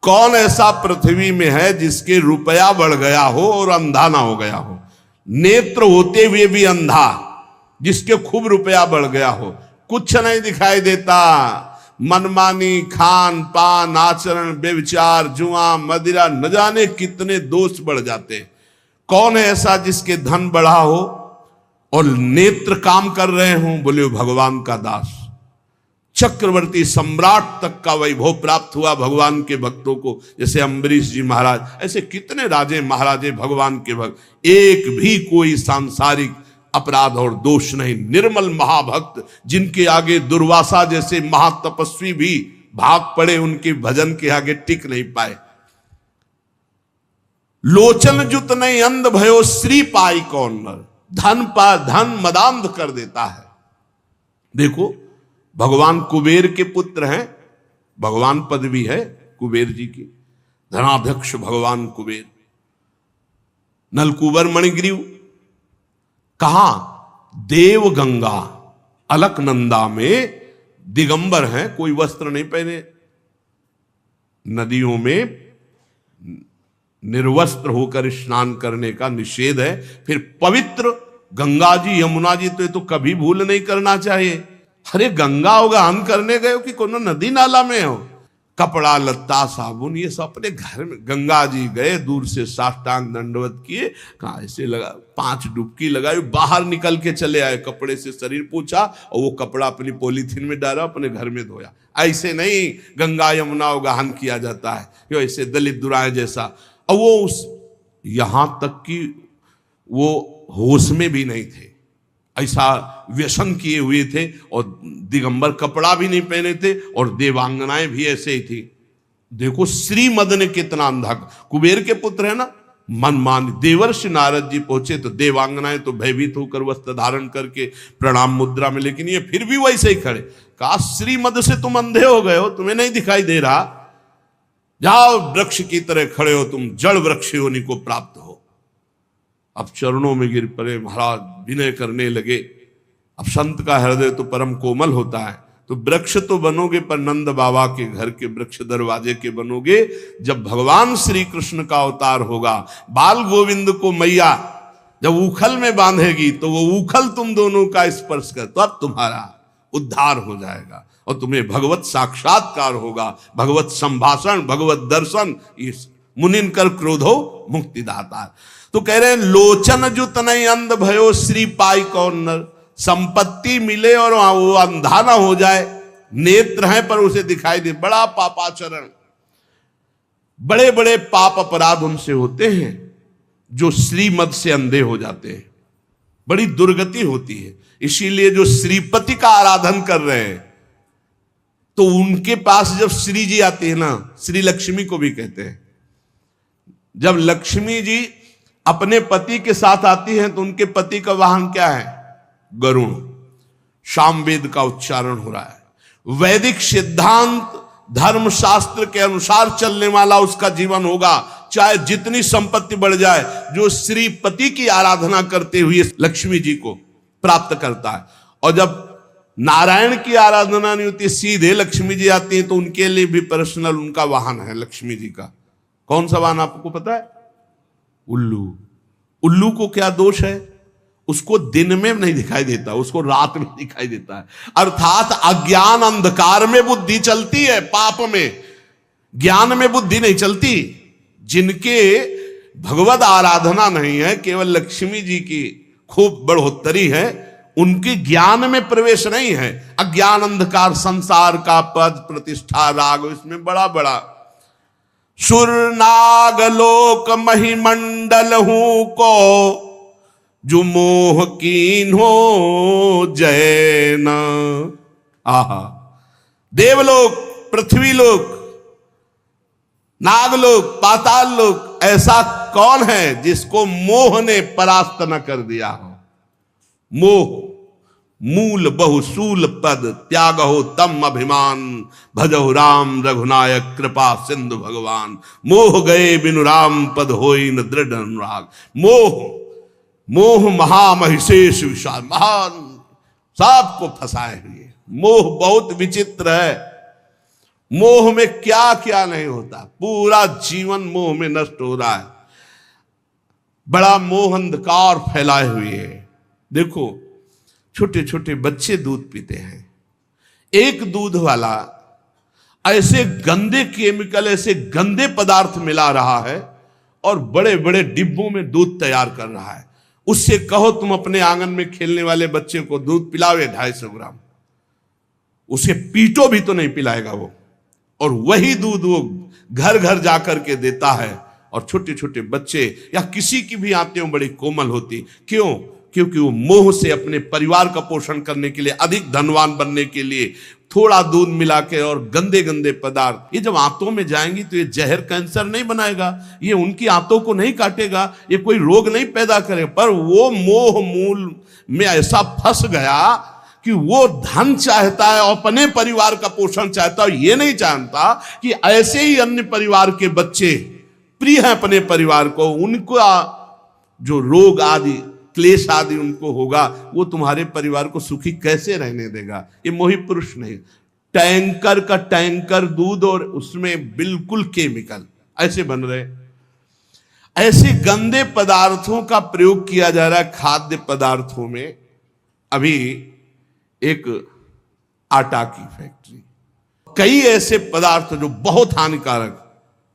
कौन ऐसा पृथ्वी में है जिसके रुपया बढ़ गया हो और अंधा ना हो गया हो? नेत्र होते हुए भी अंधा, जिसके खूब रुपया बढ़ गया हो, कुछ नहीं दिखाई देता। मनमानी, खान पान, आचरण, व्यभिचार, जुआ, मदिरा, न जाने कितने दोष बढ़ जाते। कौन है ऐसा जिसके धन बढ़ा हो और नेत्र काम कर रहे हों? बोले भगवान का दास। चक्रवर्ती सम्राट तक का वैभव प्राप्त हुआ भगवान के भक्तों को, जैसे अम्बरीश जी महाराज, ऐसे कितने राजे महाराजे भगवान के भक्त। एक भी कोई सांसारिक अपराध और दोष नहीं, निर्मल महाभक्त, जिनके आगे दुर्वासा जैसे महातपस्वी भी भाग पड़े, उनके भजन के आगे टिक नहीं पाए। लोचन जुत नहीं अंध भयो श्री पाई कौन नर। धन मदांध कर देता है। देखो, भगवान कुबेर के पुत्र हैं, भगवान पदवी है कुबेर जी की, धनाध्यक्ष भगवान कुबेर। नलकुबर मणिग्रीव कहां? देव गंगा अलकनंदा में दिगंबर हैं, कोई वस्त्र नहीं पहने। नदियों में निर्वस्त्र होकर स्नान करने का निषेध है। फिर पवित्र गंगा जी, यमुना जी तो ये तो कभी भूल नहीं करना चाहिए। अरे गंगा उगान करने गए हो कि कोनो नदी नाला में हो? कपड़ा लत्ता साबुन ये सब अपने घर में। गंगा जी गए, दूर से साष्टांग दंडवत किए, कहा ऐसे लगा, 5 डुबकी लगाई, बाहर निकल के चले आए, कपड़े से शरीर पोंछा और वो कपड़ा अपनी पॉलीथीन में डाला, अपने घर में धोया। ऐसे नहीं गंगा यमुना उगाहन किया जाता है, यो ऐसे दलित दुराए जैसा। और वो उस यहां तक कि वो होश में भी नहीं थे, ऐसा व्यसन किए हुए थे, और दिगंबर कपड़ा भी नहीं पहने थे, और देवांगनाएं भी ऐसे ही थी। देखो श्रीमद ने कितना अंधा, कुबेर के पुत्र है ना, मनमानी। देवर्षि नारद जी पहुंचे तो देवांगनाएं तो भयभीत होकर वस्त्र धारण करके प्रणाम मुद्रा में, लेकिन ये फिर भी वैसे ही खड़े। कहा श्रीमद से तुम अंधे हो गए हो, तुम्हें नहीं दिखाई दे रहा? जाओ वृक्ष की तरह खड़े हो, तुम जड़ वृक्ष होने को प्राप्त हो। अब चरणों में गिर पड़े, महाराज विनय करने लगे। अब संत का हृदय तो परम कोमल होता है, तो वृक्ष तो बनोगे पर नंद बाबा के घर के वृक्ष दरवाजे के बनोगे। जब भगवान श्री कृष्ण का अवतार होगा, बाल गोविंद को मैया जब उखल में बांधेगी, तो वो उखल तुम दोनों का स्पर्श कर, तो अब तुम्हारा उद्धार हो जाएगा और तुम्हें भगवत साक्षात्कार होगा, भगवत संभाषण, भगवत दर्शन। इस मुनिन कर क्रोधो मुक्तिदाता। तो कह रहे हैं लोचन जुत नहीं अंध भयो श्री पाई कौन नर। संपत्ति मिले और वो अंधा ना हो जाए, नेत्र हैं पर उसे दिखाई दे। बड़ा पापाचरण, बड़े बड़े पाप अपराध उनसे होते हैं जो श्रीमद से अंधे हो जाते हैं। बड़ी दुर्गति होती है। इसीलिए जो श्रीपति का आराधन कर रहे हैं, तो उनके पास जब श्री जी आती है ना, श्री लक्ष्मी को भी कहते हैं, जब लक्ष्मी जी अपने पति के साथ आती हैं तो उनके पति का वाहन क्या है? गरुण। सामवेद का उच्चारण हो रहा है। वैदिक सिद्धांत धर्म शास्त्र के अनुसार चलने वाला उसका जीवन होगा, चाहे जितनी संपत्ति बढ़ जाए। जो श्रीपति की आराधना करते हुए लक्ष्मी जी को प्राप्त करता है। और जब नारायण की आराधना नहीं होती, सीधे लक्ष्मी जी आती हैं, तो उनके लिए भी पर्सनल उनका वाहन है लक्ष्मी जी का। कौन सा वाहन आपको पता है? उल्लू। उल्लू को क्या दोष है? उसको दिन में नहीं दिखाई देता, उसको रात में दिखाई देता है। अर्थात अज्ञान अंधकार में बुद्धि चलती है, पाप में, ज्ञान में बुद्धि नहीं चलती। जिनके भगवत आराधना नहीं है, केवल लक्ष्मी जी की खूब बढ़ोतरी है, उनकी ज्ञान में प्रवेश नहीं है। अज्ञान अंधकार, संसार का पद प्रतिष्ठा राग, इसमें बड़ा बड़ा सुर नागलोक महिमंडल हूं को जो मोह कीन हो जैन। आहा, देवलोक, पृथ्वीलोक, नागलोक, पाताल लोक, ऐसा कौन है जिसको मोह ने परास्त न कर दिया हो? मोह मूल बहुसूल पद त्याग हो तम अभिमान, भजो राम रघुनायक कृपा सिंधु भगवान। मोह गए बिनु राम पद होई न दृढ़ अनुराग। मोह, मोह महामहिषेश विशाल, महान, सबको फंसाए हुए। मोह बहुत विचित्र है। मोह में क्या क्या नहीं होता, पूरा जीवन मोह में नष्ट हो रहा है। बड़ा मोह अंधकार फैलाए हुए है। देखो छोटे छोटे बच्चे दूध पीते हैं, एक दूध वाला ऐसे गंदे केमिकल, ऐसे गंदे पदार्थ मिला रहा है और बड़े बड़े डिब्बों में दूध तैयार कर रहा है। उससे कहो तुम अपने आंगन में खेलने वाले बच्चे को दूध पिलावे 250 ग्राम, उसे पीटो भी तो नहीं पिलाएगा वो। और वही दूध वो घर घर जाकर के देता है। और छोटे छोटे बच्चे या किसी की भी आंतें बड़ी कोमल होती, क्यों? क्योंकि वो मोह से अपने परिवार का पोषण करने के लिए, अधिक धनवान बनने के लिए थोड़ा दूध मिला के और गंदे गंदे पदार्थ, ये जब आंतों में जाएंगी तो ये जहर कैंसर नहीं बनाएगा, ये उनकी आंतों को नहीं काटेगा, ये कोई रोग नहीं पैदा करेगा। पर वो मोह मूल में ऐसा फंस गया कि वो धन चाहता है, अपने परिवार का पोषण चाहता है, ये नहीं जानता कि ऐसे ही अन्य परिवार के बच्चे प्रिय हैं अपने परिवार को, उनका जो रोग आदि क्लेश आदि उनको होगा, वो तुम्हारे परिवार को सुखी कैसे रहने देगा। ये मोही पुरुष नहीं, टैंकर का टैंकर दूध और उसमें बिल्कुल केमिकल ऐसे बन रहे। ऐसे गंदे पदार्थों का प्रयोग किया जा रहा है खाद्य पदार्थों में। अभी एक आटा की फैक्ट्री, कई ऐसे पदार्थ जो बहुत हानिकारक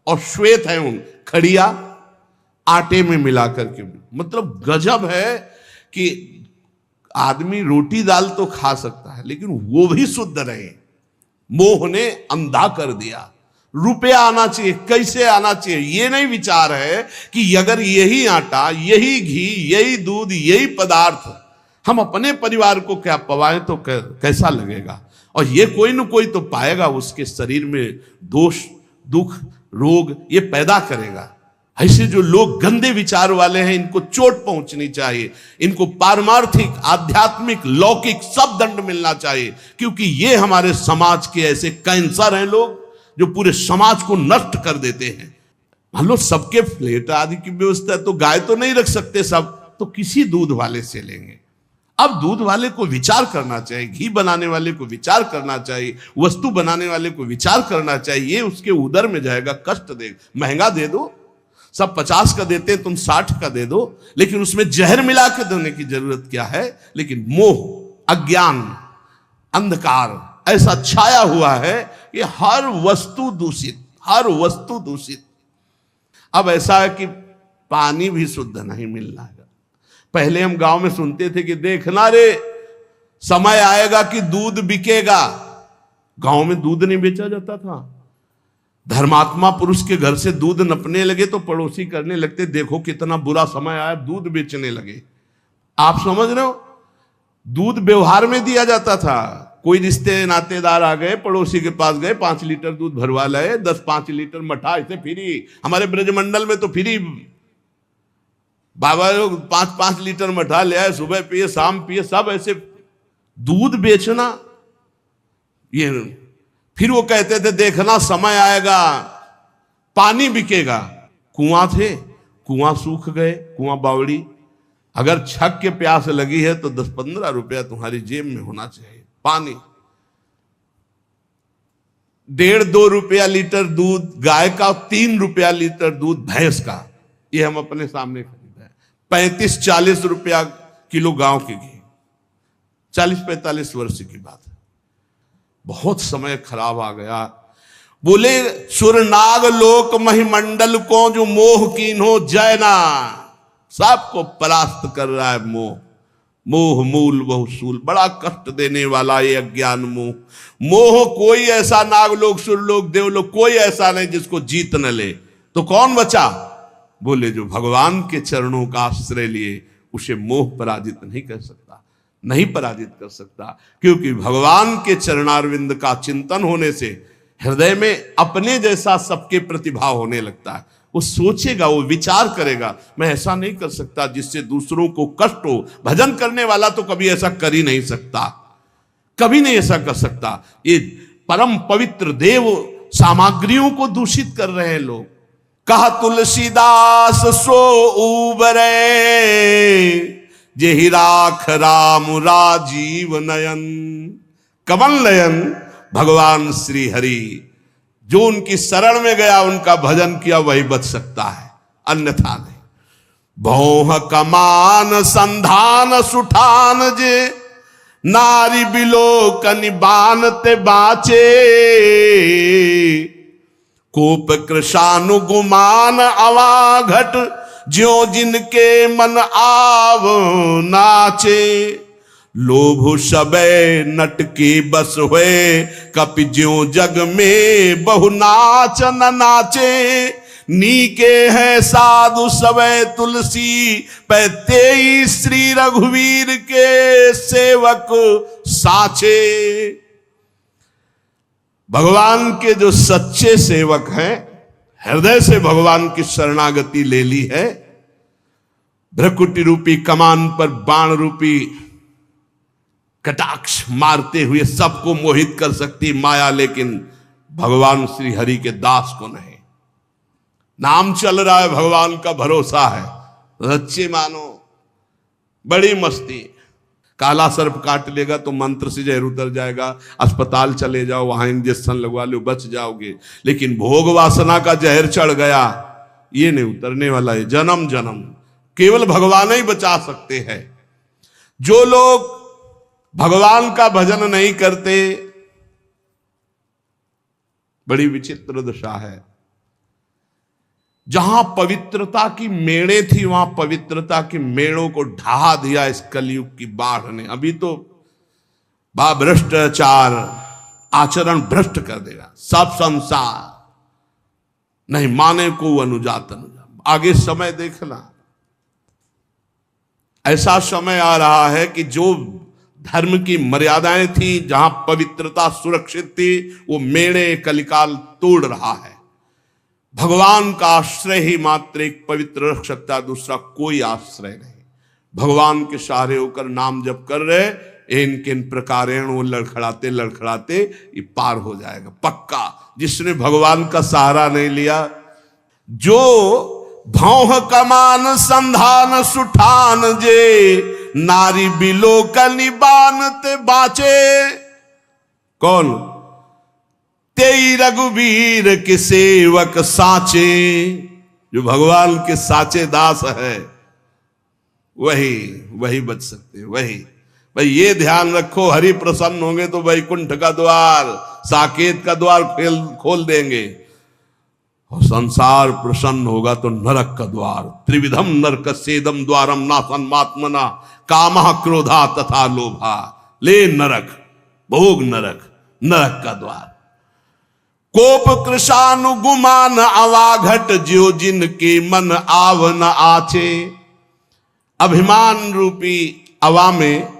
और श्वेत है, उन खड़िया आटे में मिलाकर के, मतलब गजब है कि आदमी रोटी दाल तो खा सकता है लेकिन वो भी शुद्ध रहे। मोह ने अंधा कर दिया। रुपया आना चाहिए, कैसे आना चाहिए, ये नहीं विचार है कि अगर यही आटा, यही घी, यही दूध, यही पदार्थ हम अपने परिवार को क्या पवाएं तो कैसा लगेगा। और ये कोई न कोई तो पाएगा, उसके शरीर में दोष, दुख, रोग ये पैदा करेगा। ऐसे जो लोग गंदे विचार वाले हैं, इनको चोट पहुंचनी चाहिए, इनको पारमार्थिक, आध्यात्मिक, लौकिक सब दंड मिलना चाहिए, क्योंकि ये हमारे समाज के ऐसे कैंसर हैं लोग जो पूरे समाज को नष्ट कर देते हैं। मान लो सबके फ्लैट आदि की व्यवस्था है तो गाय तो नहीं रख सकते सब, तो किसी दूध वाले से लेंगे। अब दूध वाले को विचार करना चाहिए, घी बनाने वाले को विचार करना चाहिए, वस्तु बनाने वाले को विचार करना चाहिए। ये उसके उदर में जाएगा, कष्ट देगा। महंगा दे दो, सब 50 का देते हैं, तुम 60 का दे दो, लेकिन उसमें जहर मिला के देने की जरूरत क्या है। लेकिन मोह, अज्ञान, अंधकार ऐसा छाया हुआ है कि हर वस्तु दूषित, हर वस्तु दूषित। अब ऐसा है कि पानी भी शुद्ध नहीं मिल रहा है। पहले हम गांव में सुनते थे कि देखना रे समय आएगा कि दूध बिकेगा। गांव में दूध नहीं बेचा जाता था। धर्मात्मा पुरुष के घर से दूध नपने लगे तो पड़ोसी करने लगते, देखो कितना बुरा समय आया, दूध बेचने लगे। आप समझ रहे हो, दूध व्यवहार में दिया जाता था। कोई रिश्ते नातेदार आ गए, पड़ोसी के पास गए, 5 लीटर दूध भरवा लाए, 10-5 लीटर मठा, ऐसे फ्री। हमारे ब्रजमंडल में तो फ्री बाबा लोग 5-5 लीटर मठा ले आए, सुबह पिए शाम पिए, सब ऐसे दूध बेचना। ये फिर वो कहते थे देखना समय आएगा पानी बिकेगा। कुआं थे, कुआं सूख गए, कुआं बावड़ी। अगर छक के प्यास लगी है तो 10-15 रुपया तुम्हारी जेब में होना चाहिए। पानी 1.5-2 रुपया लीटर दूध गाय का, 3 रुपया लीटर दूध भैंस का। ये हम अपने सामने खरीदा है। 35-40 रुपया किलो गांव के घी। 40-45 वर्ष की बात है। बहुत समय खराब आ गया। बोले सुरनाग लोक महिमंडल को जो मोह कीन्हो जयना, सबको परास्त कर रहा है मोह। मोह मूल बहुसूल, बड़ा कष्ट देने वाला ये अज्ञान मोह। मोह कोई ऐसा नागलोक, सुरलोक, देवलोक कोई ऐसा नहीं जिसको जीत न ले। तो कौन बचा? बोले जो भगवान के चरणों का आश्रय लिए, उसे मोह पराजित नहीं कर सकता, नहीं पराजित कर सकता। क्योंकि भगवान के चरणारविंद का चिंतन होने से हृदय में अपने जैसा सबके प्रतिभाव होने लगता है। वो सोचेगा, वो विचार करेगा, मैं ऐसा नहीं कर सकता जिससे दूसरों को कष्ट हो। भजन करने वाला तो कभी ऐसा कर ही नहीं सकता, कभी नहीं ऐसा कर सकता। ये परम पवित्र देव सामग्रियों को दूषित कर रहे हैं लोग। कहा तुलसीदास सो उबरे, जेहि राख राम राजीव नयन। कमल नयन भगवान श्री हरि जो उनकी शरण में गया, उनका भजन किया, वही बच सकता है, अन्यथा नहीं। भौह कमान संधान सुठान जे, नारी बिलोकनि बानते बाचे। कोप कृशानुगुमान अवाघट, ज्यों जिनके मन आव नाचे। लोभ सबे नट की बस हुए, कपि ज्यों जग में बहु नाच न नाचे। नीके है साधु सबे तुलसी, पैते श्री रघुवीर के सेवक साचे। भगवान के जो सच्चे सेवक हैं, हृदय से भगवान की शरणागति ले ली है, भ्रकुटी रूपी कमान पर बाण रूपी कटाक्ष मारते हुए सबको मोहित कर सकती माया, लेकिन भगवान श्री हरि के दास को नहीं। नाम चल रहा है, भगवान का भरोसा है, सच्चे मानो, बड़ी मस्ती। काला सर्प काट लेगा तो मंत्र से जहर उतर जाएगा, अस्पताल चले जाओ, वहां इंजेक्शन लगवा लो, बच जाओगे। लेकिन भोग वासना का जहर चढ़ गया, ये नहीं उतरने वाला है, जन्म जन्म केवल भगवान ही बचा सकते हैं। जो लोग भगवान का भजन नहीं करते, बड़ी विचित्र दशा है। जहां पवित्रता की मेड़े थी, वहां पवित्रता की मेड़ों को ढहा दिया इस कलयुग की बाढ़ ने। अभी तो भ्रष्टाचार आचरण भ्रष्ट कर देगा सब संसार, नहीं माने को अनुजात अनुजा। आगे समय देखना, ऐसा समय आ रहा है कि जो धर्म की मर्यादाएं थी, जहां पवित्रता सुरक्षित थी, वो मेड़े कलिकाल तोड़ रहा है। भगवान का आश्रय ही मात्र एक पवित्र रख सकता, दूसरा कोई आश्रय नहीं। भगवान के सहारे होकर नाम जप कर रहे, इन किन प्रकारेण वो लड़खड़ाते लड़खड़ाते ये पार हो जाएगा पक्का। जिसने भगवान का सहारा नहीं लिया, जो भौह कमान संधान सुठान जे, नारी बिलोकनि बानते बाचे। कौन? तेई रघुवीर के सेवक साचे। जो भगवान के साचे दास है, वही बच सकते, वही। भाई ये ध्यान रखो, हरि प्रसन्न होंगे तो वैकुंठ का द्वार, साकेत का द्वार खोल देंगे, और संसार प्रसन्न होगा तो नरक का द्वार। त्रिविधम नरक सेदम द्वारम नासन्मात्मना, कामः क्रोधा तथा लोभा। ले नरक, भोग नरक, नरक का द्वार। कोप कृशानुगुमान अवाघट, ज्यों जिनके मन आव न आचे। अभिमान रूपी अवा में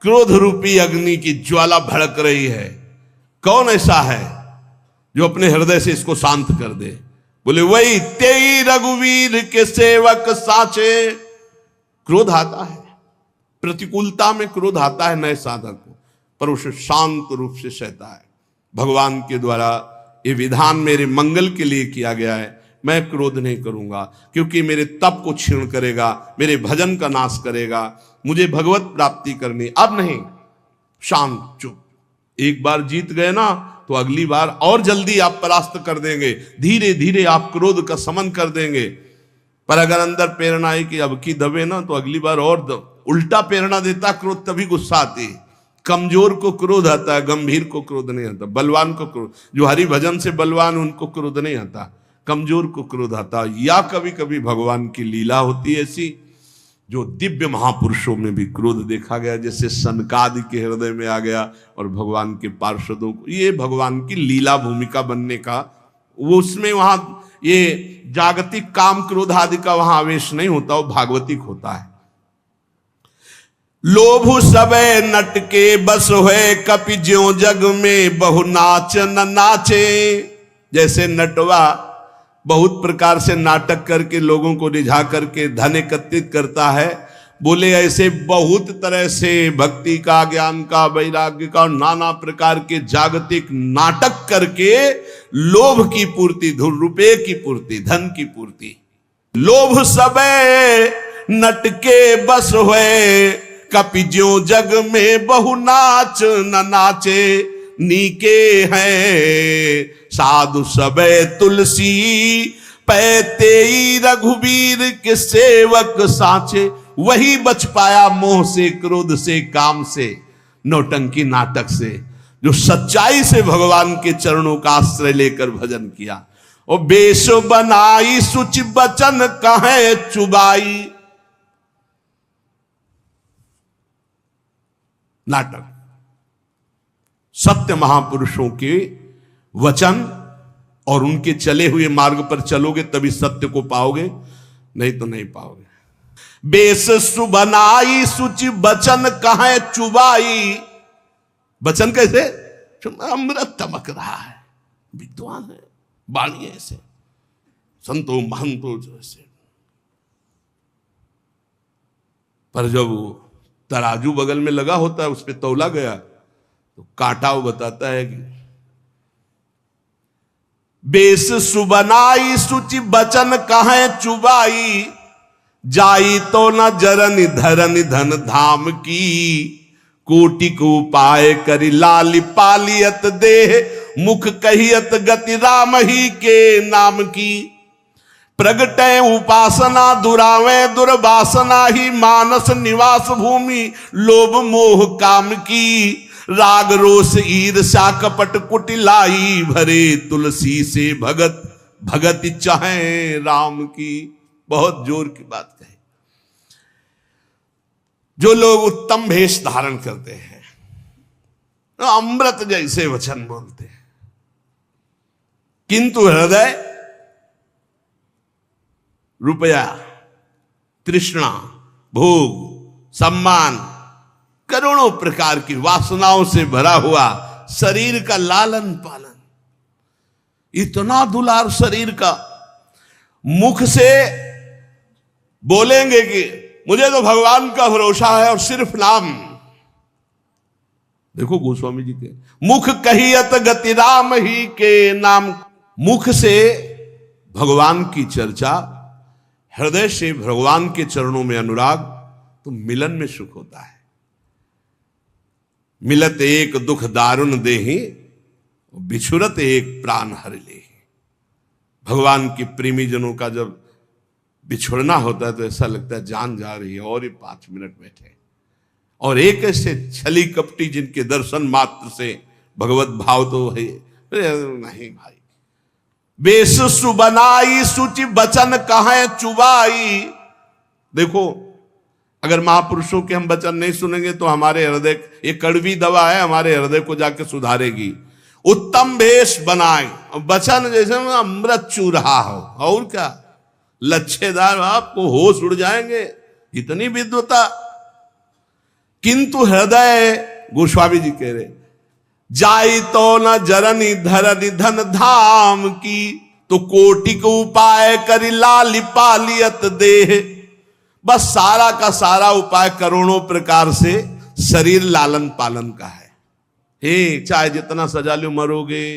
क्रोध रूपी अग्नि की ज्वाला भड़क रही है। कौन ऐसा है जो अपने हृदय से इसको शांत कर दे? बोले वही तेई रघुवीर के सेवक साचे। क्रोध आता है, प्रतिकूलता में क्रोध आता है नए साधक को, पर उसे शांत रूप से सहता है। भगवान के द्वारा ये विधान मेरे मंगल के लिए किया गया है। मैं क्रोध नहीं करूंगा, क्योंकि मेरे तप को क्षीण करेगा, मेरे भजन का नाश करेगा, मुझे भगवत प्राप्ति करनी। अब नहीं, शांत चुप। एक बार जीत गए ना तो अगली बार और जल्दी आप परास्त कर देंगे, धीरे धीरे आप क्रोध का समन कर देंगे। पर अगर अंदर प्रेरणा आई कि अब की दबे ना, तो अगली बार और उल्टा प्रेरणा देता क्रोध, तभी गुस्सा आती है। कमजोर को क्रोध आता है, गंभीर को क्रोध नहीं आता। बलवान को क्रोध, जो हरि भजन से बलवान, उनको क्रोध नहीं आता, कमजोर को क्रोध आता। या कभी कभी भगवान की लीला होती है ऐसी, जो दिव्य महापुरुषों में भी क्रोध देखा गया, जैसे सनकादि के हृदय में आ गया और भगवान के पार्षदों को। ये भगवान की लीला भूमिका बनने का, वो उसमें वहां ये जागतिक काम क्रोध आदि का वहां आवेश नहीं होता, वो भागवतिक होता है। लोभ सबे नट के बस हुए, कपि ज्यों जग में बहु नाच न नाचे। जैसे नटवा बहुत प्रकार से नाटक करके लोगों को रिझा करके धन एकत्रित करता है, बोले ऐसे बहुत तरह से भक्ति का, ज्ञान का, वैराग्य का, नाना प्रकार के जागतिक नाटक करके लोभ की पूर्ति, रुपये की पूर्ति, धन की पूर्ति। लोभ सबे नट के बस हुए, कपि ज्यों जग में बहु नाच न नाचे। नीके हैं, साधु सबे तुलसी पैते रघुवीर के सेवक साचे। वही बच पाया मोह से, क्रोध से, काम से, नौटंकी नाटक से, जो सच्चाई से भगवान के चरणों का आश्रय लेकर भजन किया। और बेश बनाई सुच बचन कहे चुबाई। नाटक, सत्य महापुरुषों के वचन और उनके चले हुए मार्ग पर चलोगे तभी सत्य को पाओगे, नहीं तो नहीं पाओगे। बेस सुबनाई सुचि बचन कहे चुबाई। बचन कैसे? अमृत तमक रहा है, विद्वान है, बाणी ऐसे, संतो महंतो जैसे। पर जब तराजू बगल में लगा होता है, उस पर तौला गया तो कांटा वो बताता है कि बेस सुबनाई सुचि बचन कहे चुबाई। जाई तो न जरन धरन धन धाम की। कोटि को उपाय करी लाली पालियत देह। मुख कहियत गति राम ही के नाम की। प्रगटे उपासना दुरावे दुर्वासना ही। मानस निवास भूमि लोभ मोह काम की। राग रोष ईर्ष्या कपट कुटिलाई भरे। तुलसी से भगत भगत चाहे राम की। बहुत जोर की बात कही। जो लोग उत्तम भेष धारण करते हैं, अमृत जैसे वचन बोलते हैं, किंतु हृदय रुपया, तृष्णा, भोग, सम्मान, करोड़ों प्रकार की वासनाओं से भरा हुआ शरीर का लालन पालन, इतना दुलार शरीर का। मुख से बोलेंगे कि मुझे तो भगवान का भरोसा है और सिर्फ नाम। देखो गोस्वामी जी के मुख कहियत गति राम ही के नाम। मुख से भगवान की चर्चा, हृदय से भगवान के चरणों में अनुराग, तो मिलन में सुख होता है। मिलत एक दुख दारुण देहि, बिछुरत एक प्राण हर ले। भगवान के प्रेमी जनों का जब बिछुड़ना होता है तो ऐसा लगता है जान जा रही है, और ये 5 मिनट बैठे। और एक ऐसे छली कपटी जिनके दर्शन मात्र से भगवत भाव तो है नहीं भाई। बेस सुबनाई सुचि बचन कहे चुबाई। देखो, अगर महापुरुषों के हम वचन नहीं सुनेंगे तो हमारे हृदय, एक कड़वी दवा है, हमारे हृदय को जाके सुधारेगी। उत्तम भेष बनाए, वचन जैसे अमृत चू रहा हो, और क्या, लच्छेदार, आपको होश उड़ जाएंगे, इतनी विद्वता। किंतु हृदय, गोस्वामी जी कह रहे, जाई तो न जरनी धरनी धन धाम की। तो कोटि को उपाय करी लाली पालियत देह। बस सारा का सारा उपाय करोड़ों प्रकार से शरीर लालन पालन का है। हे, चाहे जितना सजा लो मरोगे,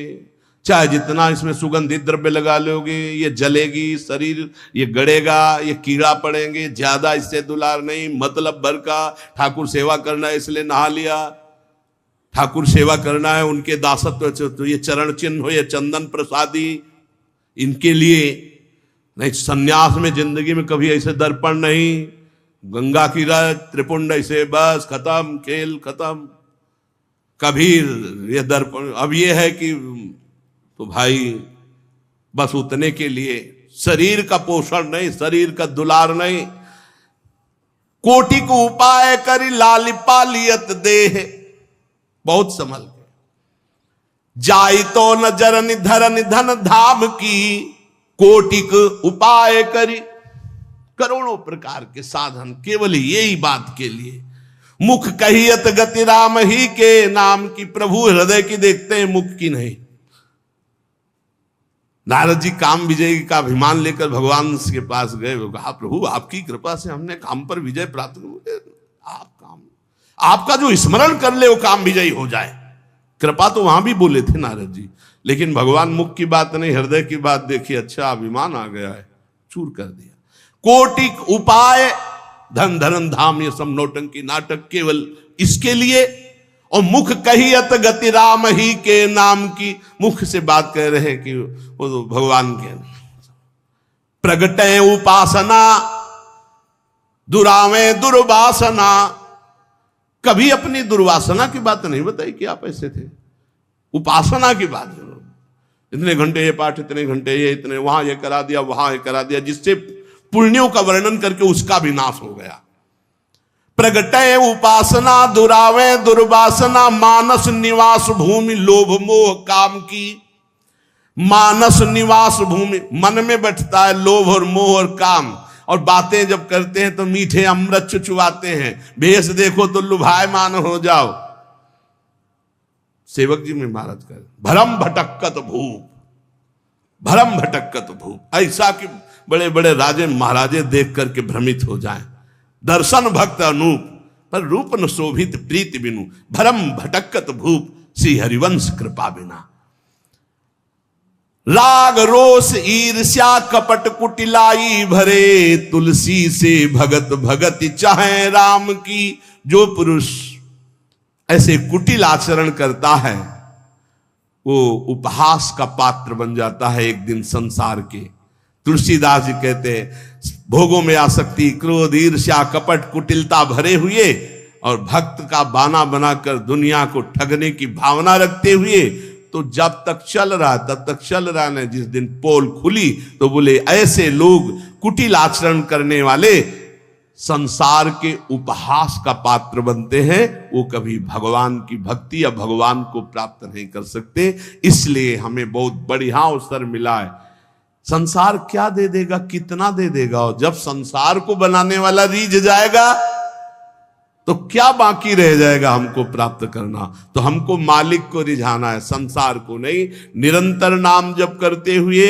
चाहे जितना इसमें सुगंधित द्रव्य लगा लोगे, ये जलेगी शरीर, ये गड़ेगा, ये कीड़ा पड़ेंगे, ज्यादा इससे दुलार नहीं, मतलब भर का। ठाकुर सेवा करना है इसलिए नहा लिया, ठाकुर सेवा करना है, उनके दासत्व, तो ये चरण चिन्ह हो, ये चंदन प्रसादी, इनके लिए नहीं। सन्यास में जिंदगी में कभी ऐसे दर्पण नहीं, गंगा की रज त्रिपुंड ऐसे, बस खत्म, खेल खत्म। कभी ये दर्पण, अब ये है कि तो भाई बस उतने के लिए, शरीर का पोषण नहीं, शरीर का दुलार नहीं। कोटि को उपाय करी लाली पालियत देह। बहुत संभल के। जाई तो न जरनि धरनि धन धाम की। कोटिक उपाय करी, करोड़ों प्रकार के साधन केवल यही बात के लिए। मुख कहियत गति राम ही के नाम की। प्रभु हृदय की देखते हैं, मुख की नहीं। नारद जी काम विजय का अभिमान लेकर भगवान के पास गए, कहा प्रभु आपकी कृपा से हमने काम पर विजय प्राप्त कर, आप काम, आपका जो स्मरण कर ले वो काम विजयी हो जाए। कृपा तो वहां भी बोले थे नारद जी, लेकिन भगवान मुख की बात नहीं, हृदय की बात देखी। अच्छा, अभिमान आ गया है, चूर कर दिया। कोटिक उपाय, धन धरन धाम, ये सब नौटंकी नाटक केवल इसके लिए। और मुख कहियत गति राम ही के नाम की, मुख से बात कह रहे हैं कि वो तो भगवान के। प्रगटे उपासना दुरावे दुर्वासना, कभी अपनी दुर्वासना की बात नहीं बताई कि आप ऐसे थे। उपासना की बात, इतने घंटे ये पाठ, इतने घंटे ये, इतने वहां ये करा दिया, वहां ये करा दिया, जिससे पुण्यों का वर्णन करके उसका भी नाश हो गया। प्रगटे उपासना दुरावे दुर्वासना, मानस निवास भूमि लोभ मोह काम की। मानस निवास भूमि, मन में बैठता है लोभ और मोह और काम, और बातें जब करते हैं तो मीठे अमृत चुचुआते हैं, भेष देखो तो लुभायमान हो जाओ। सेवक जी में महाराज कर भरम भटक्कत भूप, भरम भटक्कत भूप, ऐसा कि बड़े बड़े राजे महाराजे देख करके भ्रमित हो जाएं। दर्शन भक्त अनूप पर रूप न शोभित प्रीति बिनु, भरम भटक्कत भूप श्री हरिवंश कृपा बिना। राग रोष ईर्ष्या कपट कुटिलाई भरे, तुलसी से भगत भगति चाहे राम की। जो पुरुष ऐसे कुटिल आचरण करता है वो उपहास का पात्र बन जाता है एक दिन संसार के। तुलसीदास जी कहते हैं भोगों में आसक्ति, क्रोध, ईर्ष्या, कपट, कुटिलता भरे हुए और भक्त का बाना बनाकर दुनिया को ठगने की भावना रखते हुए, तो जब तक चल रहा तब तक चल रहा है। जिस दिन पोल खुली तो बोले ऐसे लोग कुटिल आचरण करने वाले संसार के उपहास का पात्र बनते हैं, वो कभी भगवान की भक्ति या भगवान को प्राप्त नहीं कर सकते। इसलिए हमें बहुत बढ़िया अवसर मिला है। संसार क्या दे देगा, कितना दे देगा, और जब संसार को बनाने वाला रीझ जाएगा तो क्या बाकी रह जाएगा हमको प्राप्त करना। तो हमको मालिक को रिझाना है, संसार को नहीं। निरंतर नाम जप करते हुए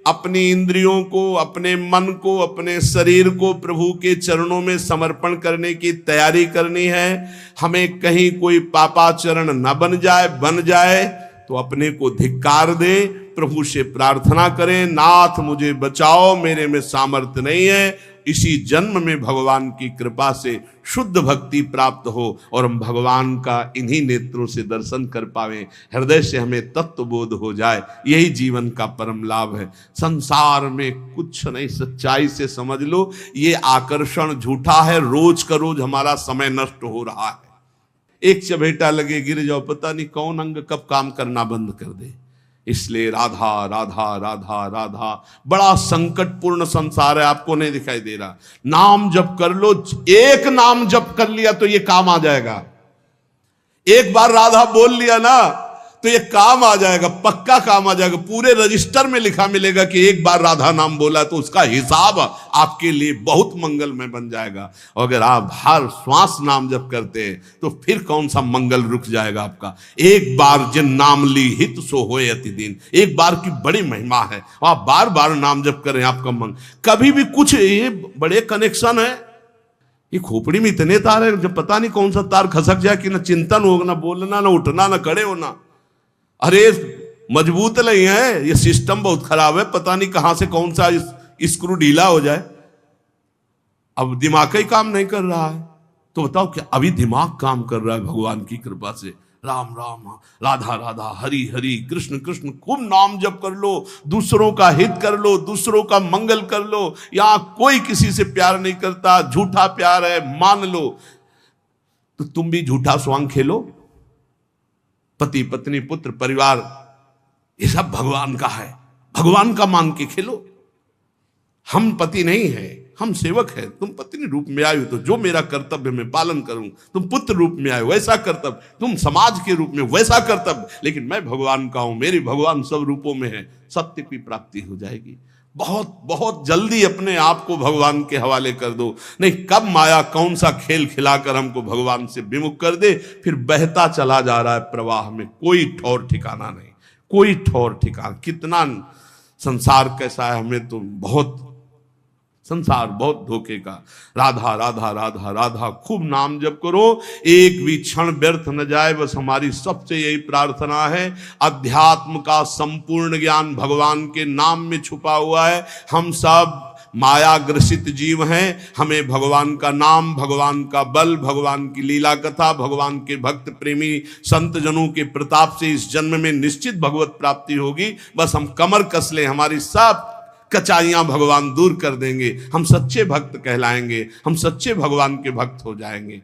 अपनी इंद्रियों को, अपने मन को, अपने शरीर को प्रभु के चरणों में समर्पण करने की तैयारी करनी है। हमें कहीं कोई पापाचरण न बन जाए तो अपने को धिक्कार दे, प्रभु से प्रार्थना करें, नाथ मुझे बचाओ, मेरे में सामर्थ्य नहीं है। इसी जन्म में भगवान की कृपा से शुद्ध भक्ति प्राप्त हो और हम भगवान का इन्हीं नेत्रों से दर्शन कर पावें, हृदय से हमें तत्व बोध हो जाए। यही जीवन का परम लाभ है। संसार में कुछ नहीं, सच्चाई से समझ लो, ये आकर्षण झूठा है। रोज का रोज हमारा समय नष्ट हो रहा है। एक चबेटा लगे गिर जाओ, पता नहीं कौन अंग कब काम करना बंद कर दे। इसलिए राधा राधा राधा राधा, बड़ा संकटपूर्ण संसार है, आपको नहीं दिखाई दे रहा। नाम जप कर लो, एक नाम जप कर लिया तो ये काम आ जाएगा। एक बार राधा बोल लिया ना तो ये काम आ जाएगा, पक्का काम आ जाएगा। पूरे रजिस्टर में लिखा मिलेगा कि एक बार राधा नाम बोला, तो उसका हिसाब आपके लिए बहुत मंगलमय बन जाएगा। और अगर आप हर श्वास नाम जप करते हैं तो फिर कौन सा मंगल रुक जाएगा आपका। एक बार जिन नाम ली हित सो होए अति दिन, एक बार की बड़ी महिमा है। आप बार बार नाम जप करें, आपका मन कभी भी कुछ, ये बड़े कनेक्शन है। ये खोपड़ी में इतने तार है, जब पता नहीं कौन सा तार खसक जाए कि ना चिंतन हो, ना बोलना, ना उठना, ना खड़े होना। अरे मजबूत नहीं है, ये सिस्टम बहुत खराब है। पता नहीं कहां से कौन सा स्क्रू ढीला हो जाए। अब दिमाग ही काम नहीं कर रहा है, तो बताओ क्या अभी दिमाग काम कर रहा है भगवान की कृपा से। राम राम, राधा राधा, हरि हरि, कृष्ण कृष्ण, खूब नाम जप कर लो, दूसरों का हित कर लो, दूसरों का मंगल कर लो। यहां कोई किसी से प्यार नहीं करता, झूठा प्यार है, मान लो। तो तुम भी झूठा स्वांग खेलो। पति पत्नी पुत्र परिवार ये सब भगवान का है, भगवान का मान के खेलो। हम पति नहीं है, हम सेवक है। तुम पत्नी रूप में आए हो तो जो मेरा कर्तव्य मैं पालन करूं, तुम पुत्र रूप में आए वैसा कर्तव्य, तुम समाज के रूप में वैसा कर्तव्य, लेकिन मैं भगवान का हूं, मेरे भगवान सब रूपों में है। सत्य की प्राप्ति हो जाएगी। बहुत बहुत जल्दी अपने आप को भगवान के हवाले कर दो, नहीं कब माया कौन सा खेल खिलाकर हमको भगवान से विमुख कर दे, फिर बहता चला जा रहा है प्रवाह में, कोई ठौर ठिकाना नहीं, कोई ठौर ठिकाना। कितना संसार कैसा है हमें तो बहुत संसार बहुत धोखे का। राधा राधा राधा राधा खूब नाम जप करो, एक भी क्षण व्यर्थ न जाए, बस हमारी सबसे यही प्रार्थना है। अध्यात्म का संपूर्ण ज्ञान भगवान के नाम में छुपा हुआ है। हम सब माया ग्रसित जीव हैं, हमें भगवान का नाम, भगवान का बल, भगवान की लीला कथा, भगवान के भक्त प्रेमी संत जनों के प्रताप से इस जन्म में निश्चित भगवत प्राप्ति होगी। बस हम कमर कस लें, हमारी सब कचाइयां भगवान दूर कर देंगे, हम सच्चे भक्त कहलाएंगे, हम सच्चे भगवान के भक्त हो जाएंगे।